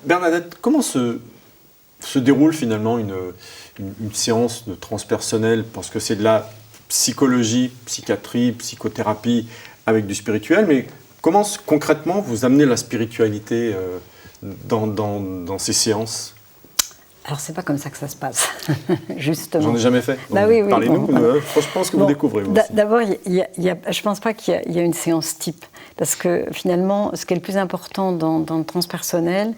Bernadette, comment se déroule finalement une séance de transpersonnel? Parce que c'est de la psychologie, psychiatrie, psychothérapie avec du spirituel, mais comment concrètement vous amenez la spiritualité dans ces séances? Alors, c'est pas comme ça que ça se passe, justement. J'en ai jamais fait. Bah oui, parlez-nous, je pense que vous découvrez. D'abord, je pense pas qu'il y a une séance type. Parce que finalement, ce qui est le plus important dans le transpersonnel,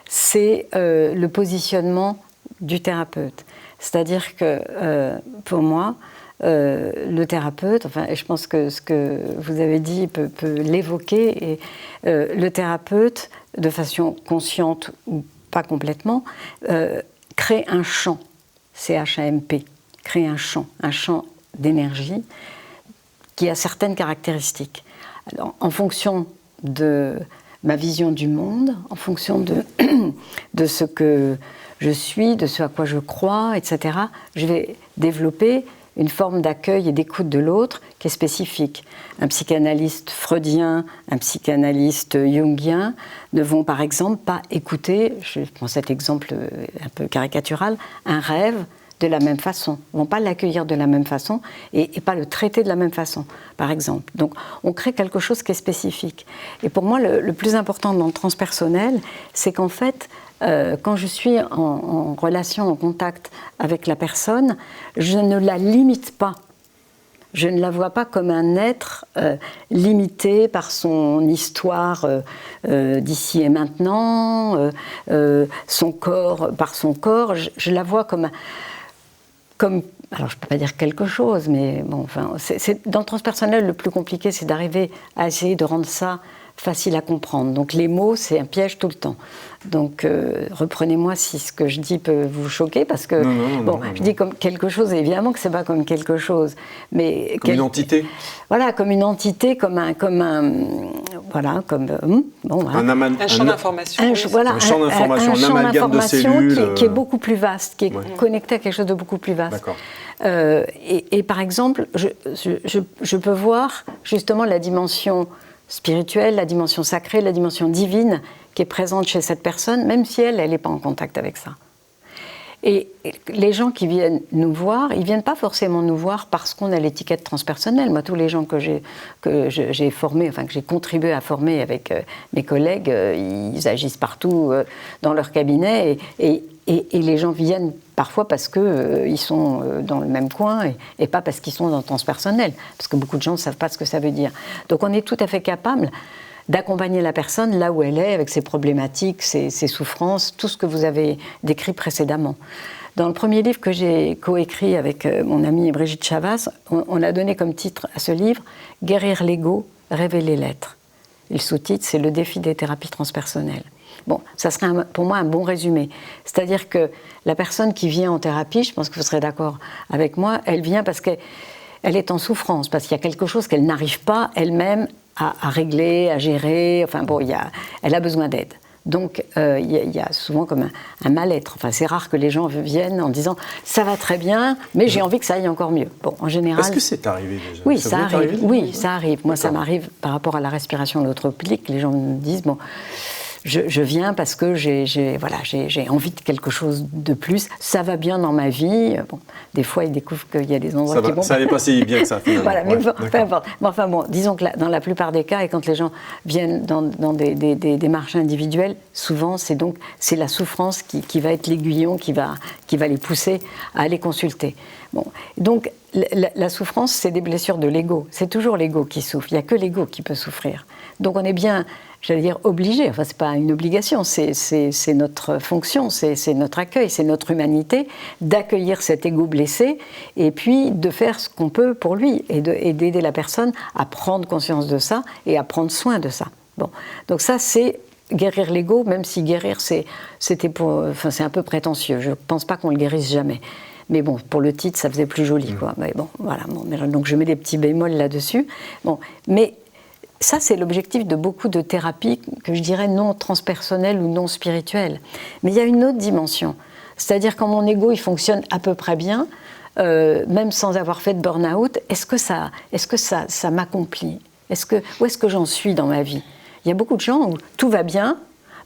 c'est le positionnement du thérapeute. C'est-à-dire que, pour moi, le thérapeute, et je pense que ce que vous avez dit peut l'évoquer, et le thérapeute, de façon consciente ou pas complètement, crée un champ, CHAMP, crée un champ d'énergie qui a certaines caractéristiques. Alors, en fonction de ma vision du monde, en fonction de ce que je suis, de ce à quoi je crois, etc., je vais développer une forme d'accueil et d'écoute de l'autre qui est spécifique. Un psychanalyste freudien, un psychanalyste jungien ne vont par exemple pas écouter, je prends cet exemple un peu caricatural, un rêve de la même façon. Ils ne vont pas l'accueillir de la même façon et pas le traiter de la même façon, par exemple. Donc on crée quelque chose qui est spécifique. Et pour moi, le plus important dans le transpersonnel, c'est qu'en fait, quand je suis en relation, en contact avec la personne, je ne la limite pas. Je ne la vois pas comme un être limité par son histoire d'ici et maintenant, son corps par son corps. Je la vois comme, alors je ne peux pas dire quelque chose, mais bon, enfin, dans le transpersonnel, le plus compliqué, c'est d'arriver à essayer de rendre ça facile à comprendre. Donc les mots, c'est un piège tout le temps. Donc reprenez-moi si ce que je dis peut vous choquer, parce que non, je dis comme quelque chose, et évidemment que c'est pas comme quelque chose, mais comme une entité. Voilà, comme une entité, comme un voilà, comme un champ d'information. Un champ d'information, un amalgame de cellules qui est beaucoup plus vaste, qui est connecté à quelque chose de beaucoup plus vaste. D'accord. Et par exemple, je peux voir justement la dimension spirituelle, la dimension sacrée, la dimension divine qui est présente chez cette personne, même si elle n'est pas en contact avec ça. Et les gens qui viennent nous voir, ils ne viennent pas forcément nous voir parce qu'on a l'étiquette transpersonnelle. Moi, tous les gens que j'ai formés, que j'ai contribué à former avec mes collègues, ils agissent partout dans leur cabinet et les gens viennent parfois parce qu'ils sont dans le même coin et pas parce qu'ils sont dans le transpersonnel, parce que beaucoup de gens ne savent pas ce que ça veut dire. Donc on est tout à fait capable d'accompagner la personne là où elle est, avec ses problématiques, ses souffrances, tout ce que vous avez décrit précédemment. Dans le premier livre que j'ai coécrit avec mon amie Brigitte Chavas, on a donné comme titre à ce livre « Guérir l'ego, révéler l'être ». Et le sous-titre, c'est « Le défi des thérapies transpersonnelles ». Bon, ça serait pour moi un bon résumé. C'est-à-dire que la personne qui vient en thérapie, je pense que vous serez d'accord avec moi, elle vient parce qu'elle est en souffrance, parce qu'il y a quelque chose qu'elle n'arrive pas elle-même à régler, à gérer. Enfin bon, elle a besoin d'aide. Donc il y a souvent comme un mal-être. Enfin, c'est rare que les gens viennent en disant « ça va très bien, mais j'ai envie que ça aille encore mieux ». Bon, en général... Est-ce que c'est arrivé déjà? Oui, ça arrive. Oui, ça arrive. Moi, ça m'arrive par rapport à la respiration holotropique. Les gens me disent « bon, je viens parce que j'ai envie de quelque chose de plus. Ça va bien dans ma vie. » Bon, des fois, ils découvrent qu'il y a des endroits qui vont... Ça n'est pas si bien que ça, finalement. Voilà, mais peu importe. Mais enfin bon, disons que dans la plupart des cas, et quand les gens viennent dans des démarches individuelles, souvent, c'est la souffrance qui va être l'aiguillon, qui va les pousser à aller consulter. Bon, donc, la souffrance, c'est des blessures de l'ego. C'est toujours l'ego qui souffre. Il n'y a que l'ego qui peut souffrir. Donc, on est bien... j'allais dire obligé, enfin c'est pas une obligation, c'est notre fonction, c'est notre accueil, c'est notre humanité, d'accueillir cet ego blessé et puis de faire ce qu'on peut pour lui et d'aider la personne à prendre conscience de ça et à prendre soin de ça. Bon, donc ça c'est guérir l'ego, même si guérir c'est un peu prétentieux, je pense pas qu'on le guérisse jamais. Mais bon, pour le titre, ça faisait plus joli, quoi. Mais bon, voilà. Bon, donc je mets des petits bémols là-dessus. Bon, mais ça, c'est l'objectif de beaucoup de thérapies que je dirais non transpersonnelles ou non spirituelles. Mais il y a une autre dimension. C'est-à-dire quand mon ego, il fonctionne à peu près bien, même sans avoir fait de burn-out, est-ce que ça m'accomplit ? Où est-ce que j'en suis dans ma vie ? Il y a beaucoup de gens où tout va bien,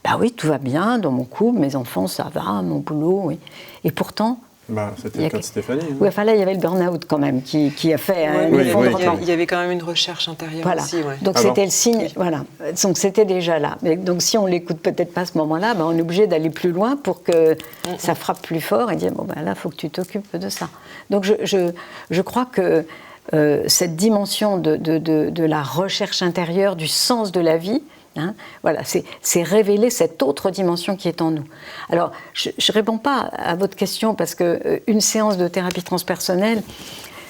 Bah oui, tout va bien dans mon couple, mes enfants, ça va, mon boulot, oui. Et pourtant... C'était le cas de Stéphanie. Hein. Oui, enfin là, il y avait le burn-out quand même qui a fait un effondrement. Il y avait quand même une recherche intérieure aussi. Ouais. Donc c'était le signe, voilà. Donc c'était déjà là. Mais donc si on l'écoute peut-être pas à ce moment-là, on est obligé d'aller plus loin pour que ça frappe plus fort et dire là, il faut que tu t'occupes de ça. Donc je crois que cette dimension de la recherche intérieure, du sens de la vie, voilà, c'est révéler cette autre dimension qui est en nous. Alors, je ne réponds pas à votre question parce qu'une séance de thérapie transpersonnelle,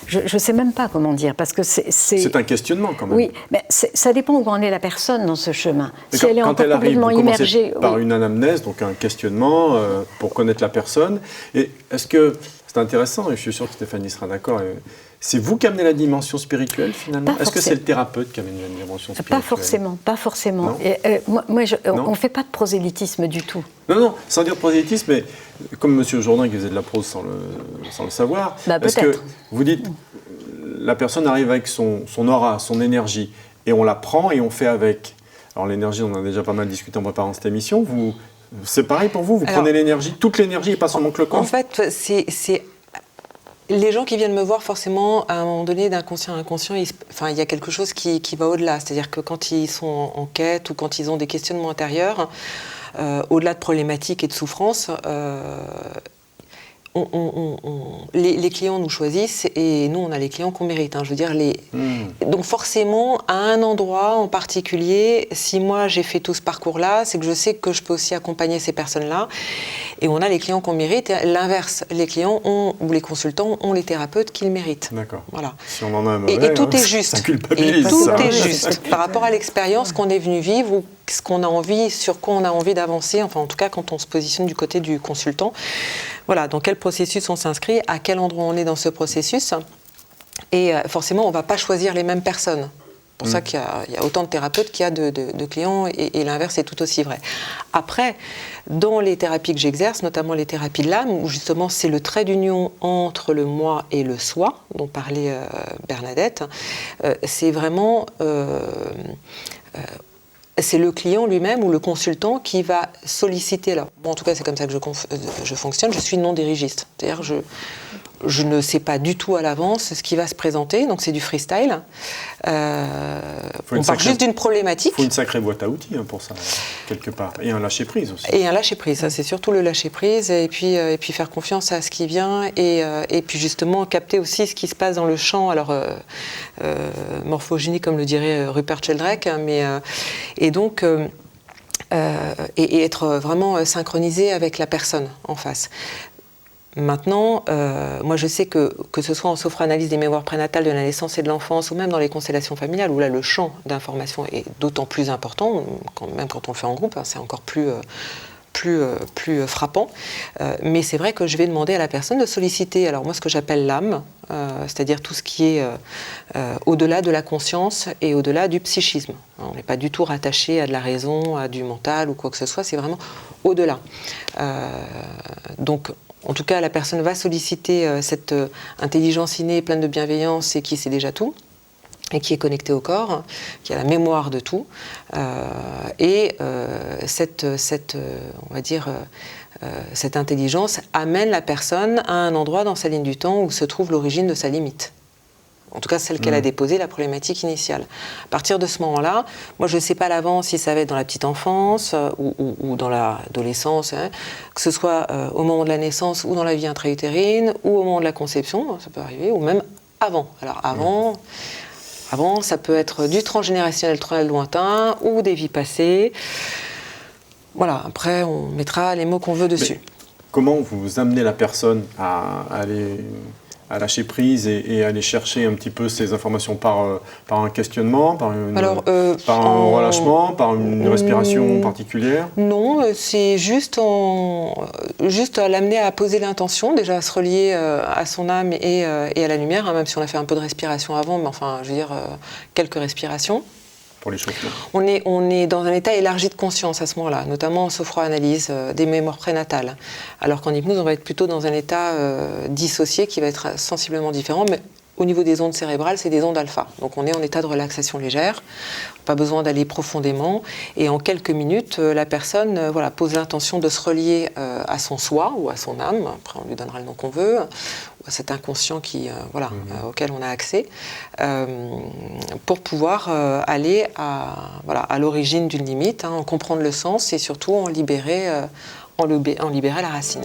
je ne sais même pas comment dire, parce que c'est un questionnement quand même. Oui, mais ça dépend où en est la personne dans ce chemin. Si elle est encore complètement immergée... par une anamnèse, donc un questionnement pour connaître la personne. Et est-ce que, c'est intéressant, et je suis sûr que Stéphanie sera d'accord, c'est vous qui amenez la dimension spirituelle finalement ? Est-ce que c'est le thérapeute qui amène la dimension spirituelle ? Pas forcément. On ne fait pas de prosélytisme du tout. Non, sans dire de prosélytisme, mais comme M. Jourdain qui faisait de la prose sans le savoir, est-ce que vous dites, la personne arrive avec son aura, son énergie, et on la prend et on fait avec. Alors l'énergie, on en a déjà pas mal discuté en préparant cette émission, c'est pareil pour vous, prenez l'énergie, toute l'énergie et pas seulement que le corps ? En fait, c'est les gens qui viennent me voir, forcément, à un moment donné, d'inconscient à inconscient, il y a quelque chose qui va au-delà. C'est-à-dire que quand ils sont en quête ou quand ils ont des questionnements intérieurs, au-delà de problématiques et de souffrances, les clients nous choisissent et nous, on a les clients qu'on mérite. Je veux dire, donc forcément, à un endroit en particulier, si moi j'ai fait tout ce parcours-là, c'est que je sais que je peux aussi accompagner ces personnes-là. Et on a les clients qu'on mérite. L'inverse, les clients ou les consultants ont les thérapeutes qu'ils méritent. D'accord. Voilà. Si on en a un mauvais, et tout est juste. Ça culpabilise. Et tout est juste par rapport à l'expérience qu'on est venu vivre ou ce qu'on a envie, sur quoi on a envie d'avancer. Enfin, en tout cas, quand on se positionne du côté du consultant. Voilà, dans quel processus on s'inscrit, à quel endroit on est dans ce processus. Et forcément, on ne va pas choisir les mêmes personnes. C'est pour ça qu'il y a autant de thérapeutes qu'il y a de clients et l'inverse est tout aussi vrai. Après, dans les thérapies que j'exerce, notamment les thérapies de l'âme, où justement c'est le trait d'union entre le moi et le soi, dont parlait Bernadette, c'est vraiment... c'est le client lui-même ou le consultant qui va solliciter. Alors, en tout cas, c'est comme ça que je fonctionne. Je suis non dirigiste. C'est-à-dire je ne sais pas du tout à l'avance ce qui va se présenter, donc c'est du freestyle. On parle juste d'une problématique. Il faut une sacrée boîte à outils pour ça, quelque part. Et un lâcher-prise aussi. Et un lâcher-prise, ça c'est surtout le lâcher-prise, et puis faire confiance à ce qui vient, et puis justement capter aussi ce qui se passe dans le champ, alors morphogénie comme le dirait Rupert Sheldrake, et donc... et être vraiment synchronisé avec la personne en face. Maintenant, moi je sais que ce soit en sophranalyse des mémoires prénatales de la naissance et de l'enfance, ou même dans les constellations familiales, où là le champ d'information est d'autant plus important, même quand on le fait en groupe, c'est encore plus frappant. Mais c'est vrai que je vais demander à la personne de solliciter, alors moi ce que j'appelle l'âme, c'est-à-dire tout ce qui est au-delà de la conscience et au-delà du psychisme. On n'est pas du tout rattaché à de la raison, à du mental ou quoi que ce soit, c'est vraiment au-delà. Donc, en tout cas, la personne va solliciter cette intelligence innée, pleine de bienveillance et qui sait déjà tout, et qui est connectée au corps, qui a la mémoire de tout. On va dire, cette intelligence amène la personne à un endroit dans sa ligne du temps où se trouve l'origine de sa limite. En tout cas, celle qu'elle a déposée, la problématique initiale. À partir de ce moment-là, moi, je ne sais pas à l'avance si ça va être dans la petite enfance ou dans l'adolescence, que ce soit au moment de la naissance ou dans la vie intra-utérine ou au moment de la conception, ça peut arriver, ou même avant. Alors avant, ça peut être du transgénérationnel très lointain ou des vies passées. Voilà, après, on mettra les mots qu'on veut dessus. Mais comment vous amenez la personne à lâcher prise et aller chercher un petit peu ces informations par un questionnement, par un relâchement, par une respiration particulière ? Non, c'est juste à l'amener à poser l'intention, déjà à se relier à son âme et à la lumière, même si on a fait un peu de respiration avant, mais enfin, je veux dire, quelques respirations. Pour l'échauffement. On est dans un état élargi de conscience à ce moment-là, notamment en sophroanalyse des mémoires prénatales. Alors qu'en hypnose, on va être plutôt dans un état dissocié qui va être sensiblement différent, mais au niveau des ondes cérébrales, c'est des ondes alpha. Donc on est en état de relaxation légère, pas besoin d'aller profondément. Et en quelques minutes, la personne pose l'intention de se relier à son soi ou à son âme, après on lui donnera le nom qu'on veut, ou à cet inconscient auquel on a accès, pour pouvoir aller à l'origine d'une limite, en comprendre le sens et surtout en libérer la racine.